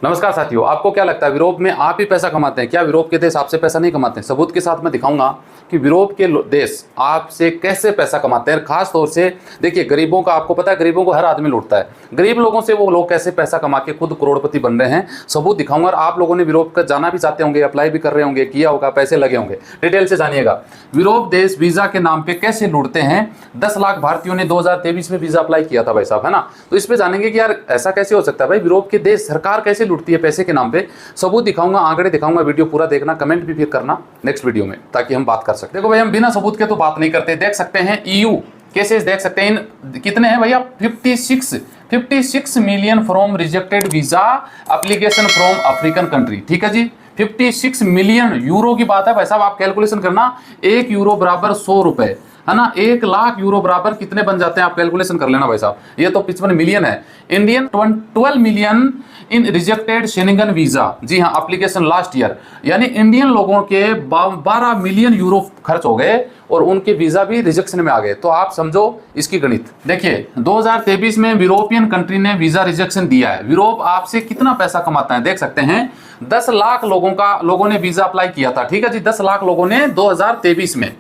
नमस्कार साथियों, आपको क्या लगता है यूरोप में आप ही पैसा कमाते हैं क्या? यूरोप के देश आपसे पैसा नहीं कमाते हैं? सबूत के साथ मैं दिखाऊंगा कि यूरोप के देश आपसे कैसे पैसा कमाते हैं। खास तौर से देखिए, गरीबों का आपको पता है, गरीबों को हर आदमी लूटता है। गरीब लोगों से वो लोग कैसे पैसा कमा के खुद करोड़पति बन रहे हैं, सबूत दिखाऊंगा। और आप लोगों ने यूरोप का जाना भी चाहते होंगे, अप्लाई भी कर रहे होंगे, किया होगा, पैसे लगे होंगे, डिटेल से जानिएगा। यूरोप देश वीजा के नाम पे कैसे लूटते हैं। 10 लाख भारतीयों ने 2023 में वीजा अप्लाई किया था भाई साहब, है ना। तो इस पे जानेंगे कि यार ऐसा कैसे हो सकता है भाई, यूरोप के देश सरकार कैसे लूटती है पैसे के नाम पे। सबूत दिखाऊंगा, आंकड़े दिखाऊंगा, वीडियो पूरा देखना, कमेंट भी फिर करना नेक्स्ट वीडियो में, ताकि हम बात कर सकते हैं। देखो भाई, हम बिना सबूत के तो बात नहीं करते। देख सकते हैं ईयू केसेस, देख सकते हैं इन कितने हैं भैया, 56 million from rejected visa application from African country. ठीक है जी, 56 मिलियन यूरो की बात है भाई साहब। आप कैलकुलेशन करना, 1 यूरो बराबर 100 रुपए, है ना। 1 लाख यूरो बराबर कितने बन जाते हैं, आप कैलकुलेशन कर लेना भाई साहब। ये तो 55 मिलियन है। Indian 12 million in rejected Schengen visa, जी हाँ, एप्लीकेशन लास्ट ईयर। यानी इंडियन लोगों के 12 मिलियन यूरो खर्च हो गए और उनके वीजा भी रिजेक्शन में आ गए। तो आप समझो इसकी गणित। देखिए 2023 में यूरोपियन कंट्री ने वीजा रिजेक्शन दिया है। यूरोप आपसे कितना पैसा कमाता है, देख सकते हैं। 10 लाख लोगों ने वीजा अप्लाई किया था। ठीक है जी, 10 लाख लोगों ने 2023 में,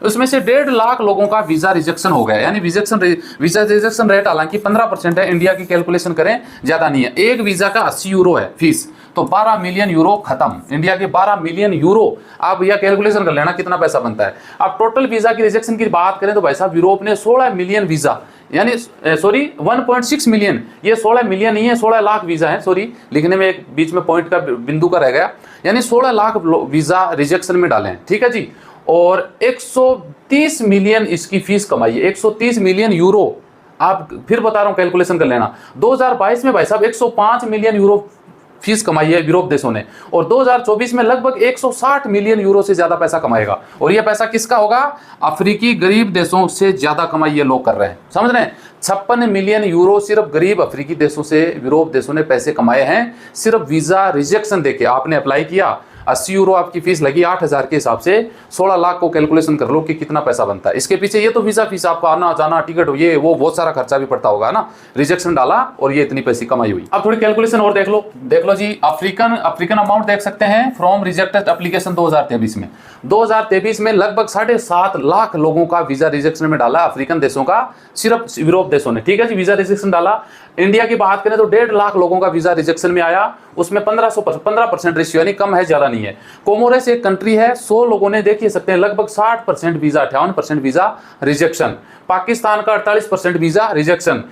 उसमें से 1.5 लाख लोगों का वीजा रिजेक्शन हो गया। यानी वीजा रिजेक्शन रेट हालांकि 15% है, इंडिया की कैलकुलेशन करें ज्यादा नहीं है। एक वीजा का 80 यूरो है फीस, तो 12 मिलियन यूरो खत्म। इंडिया के 12 मिलियन यूरो, आप भैया कैलकुलेशन कर लेना कितना पैसा बनता है। अब टोटल वीजा की रिजेक्शन की बात करें तो भाई साहब, यूरोप ने 16 मिलियन वीजा, यानी सॉरी 1.6 मिलियन, ये 16 मिलियन नहीं है, 16 लाख वीजा है। सॉरी, लिखने में एक बीच में पॉइंट का बिंदु का रह गया। यानी 16 लाख वीजा रिजेक्शन में डाले हैं। ठीक है जी, और 130 मिलियन इसकी फीस कमाई है, 130 मिलियन यूरो। आप फिर बता रहा हूं, कैलकुलेशन कर लेना। 2022 में भाई साहब 105 मिलियन यूरो फीस कमाई है यूरोप देशों ने, और 2024 में लगभग 160 मिलियन यूरो से ज्यादा पैसा कमाएगा। और यह पैसा किसका होगा? अफ्रीकी गरीब देशों से ज्यादा कमाई ये लोग कर रहे हैं, समझ रहे हैं। 56 मिलियन यूरो सिर्फ गरीब अफ्रीकी देशों से यूरोप देशों ने पैसे कमाए हैं, सिर्फ वीजा रिजेक्शन देके। आपने अप्लाई किया, 80 यूरो आपकी फीस लगी, 8,000 के हिसाब से 16 लाख को कैलकुलेशन कर लो कि कितना पैसा बनता है। इसके पीछे ये तो वीजा फीस, आपका आना जाना, टिकट, ये वो बहुत सारा खर्चा भी पड़ता होगा ना। रिजेक्शन डाला और ये इतनी पैसे कमाई हुई। अब थोड़ी कैलकुलेशन और देख लो जी। अफ्रीकन अमाउंट देख सकते हैं फ्रॉम रिजेक्टेड एप्लीकेशन 2023 में। 2023 में लगभग 7.5 लाख लोगों का वीजा रिजेक्शन में डाला अफ्रीकन देशों का, सिर्फ यूरोप देशों ने। ठीक है जी, वीजा रिजेक्शन डाला। इंडिया की बात करें तो 1.5 लाख लोगों का वीजा रिजेक्शन में आया, उसमें 15% रेशियो, यानी कम है ज्यादा नहीं है। कोमोरेस एक कंट्री है, 100 लोगों ने, देख सकते हैं, लगभग 60% वीजा, 58% वीजा रिजेक्शन। पाकिस्तान का 48% वीजा रिजेक्शन।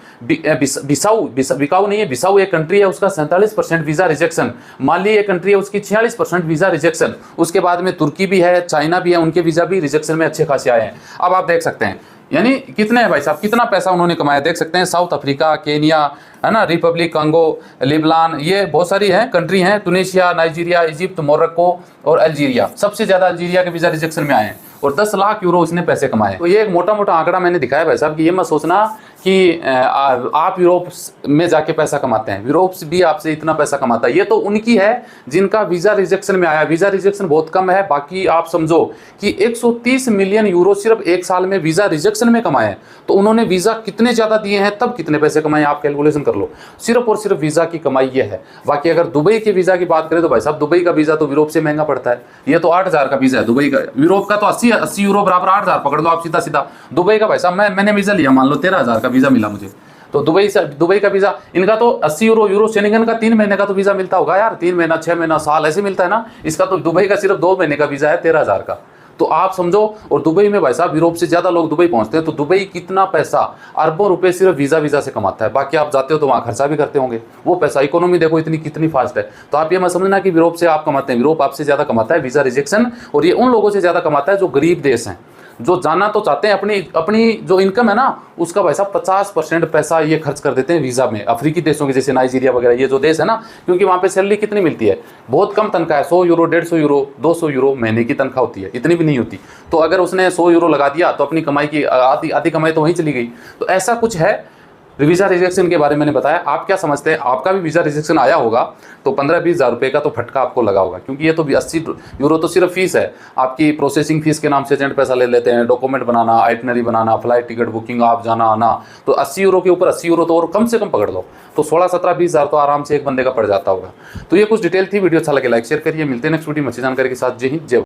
बिकाऊ नहीं है, बिसाऊ एक कंट्री है, उसका 47% वीजा रिजेक्शन। माली एक कंट्री है, उसकी 46% वीजा रिजेक्शन। उसके बाद में तुर्की भी है, चाइना भी है, उनके वीजा भी रिजेक्शन में अच्छे खासे आए हैं। अब आप देख सकते हैं यानी कितने हैं भाई साहब, कितना पैसा उन्होंने कमाया। देख सकते हैं साउथ अफ्रीका, केनिया, है ना, रिपब्लिक कंगो, लिबनान, ये बहुत सारी हैं कंट्री हैं, तुनिशिया, नाइजीरिया, इजिप्ट, मोरक्को और अल्जीरिया। सबसे ज्यादा अल्जीरिया के वीजा रिजेक्शन में आए हैं, और 10 लाख यूरो उसने पैसे कमाए। तो ये एक मोटा मोटा आंकड़ा मैंने दिखाया भाई साहब, कि ये मत सोचना कि आप यूरोप में जाके पैसा कमाते हैं। यूरोप भी आपसे इतना पैसा कमाता है, ये तो उनकी है जिनका वीजा रिजेक्शन में आया। वीजा रिजेक्शन बहुत कम है। बाकी आप समझो कि 130 मिलियन यूरो सिर्फ एक साल में वीजा रिजेक्शन में कमाए हैं। तो उन्होंने वीजा कितने ज्यादा दिए हैं, तब कितने पैसे कमाए, आप कैलकुलेशन कर लो। सिर्फ और सिर्फ वीजा की कमाई ये है। बाकी अगर दुबई के वीजा की बात करें तो भाई साहब, दुबई का वीजा तो यूरोप से महंगा पड़ता है। ये तो 8,000 का वीजा है दुबई का। यूरोप का तो 80 यूरो बराबर 8,000 पकड़ लो आप सीधा। दुबई का भाई साहब, मैंने वीजा लिया, मान लो 13,000 का वीजा मिला मुझे, तो दुबई का वीजा, इनका तो 80 यूरो शेंगन का 3 महीने का तो वीजा मिलता होगा यार, 3 महीना, 6 महीना, साल ऐसे मिलता है ना। इसका तो दुबई का सिर्फ 2 महीने का वीजा है, 13,000 का। तो आप समझो, और दुबई में भाई साहब यूरोप से ज्यादा लोग दुबई पहुंचते हैं। तो दुबई कितना पैसा, अरबों रुपए सिर्फ वीजा से कमाता है। बाकी आप जाते हो तो वहां खर्चा भी करते होंगे, वो पैसा, इकोनॉमी देखो इतनी कितनी फास्ट है। तो आप ये मत समझना कि यूरोप से आप कमाते हैं, यूरोप आपसे ज्यादा कमाता है वीजा रिजेक्शन, और ये उन लोगों से ज्यादा कमाता है जो गरीब देश हैं, जो जाना तो चाहते हैं, अपनी जो इनकम है ना उसका भाई साहब 50% पैसा ये खर्च कर देते हैं वीजा में। अफ्रीकी देशों के जैसे नाइजीरिया वगैरह, ये जो देश है ना, क्योंकि वहाँ पे सैलरी कितनी मिलती है, बहुत कम तनख्वाह है, 100 यूरो, 150 यूरो, 200 यूरो महीने की तनख्वाह होती है, इतनी भी नहीं होती। तो अगर उसने 100 यूरो लगा दिया तो अपनी कमाई की आधी कमाई तो वहीं चली गई। तो ऐसा कुछ है। वीज़ा रिजेक्शन के बारे में मैंने बताया। आप क्या समझते हैं, आपका भी वीज़ा रिजेक्शन आया होगा तो 15-20 हज़ार रुपये का तो फटका आपको लगा होगा, क्योंकि ये तो 80 यूरो तो सिर्फ फीस है आपकी। प्रोसेसिंग फीस के नाम से एजेंट पैसा ले लेते हैं, डॉक्यूमेंट बनाना, आइटनरी बनाना, फ्लाइट टिकट बुकिंग, आप जाना आना, तो 80 यूरो के ऊपर 80 यूरो तो और कम से कम पकड़ लो, तो 16-17-20 हज़ार तो आराम से एक बंदे का पड़ जाता होगा। तो ये कुछ डिटेल थी। वीडियो अच्छा लगे लाइक शेयर करिए। मिलते हैं नेक्स्ट वीडियो में अच्छी जानकारी के साथ। जय हिंद, जय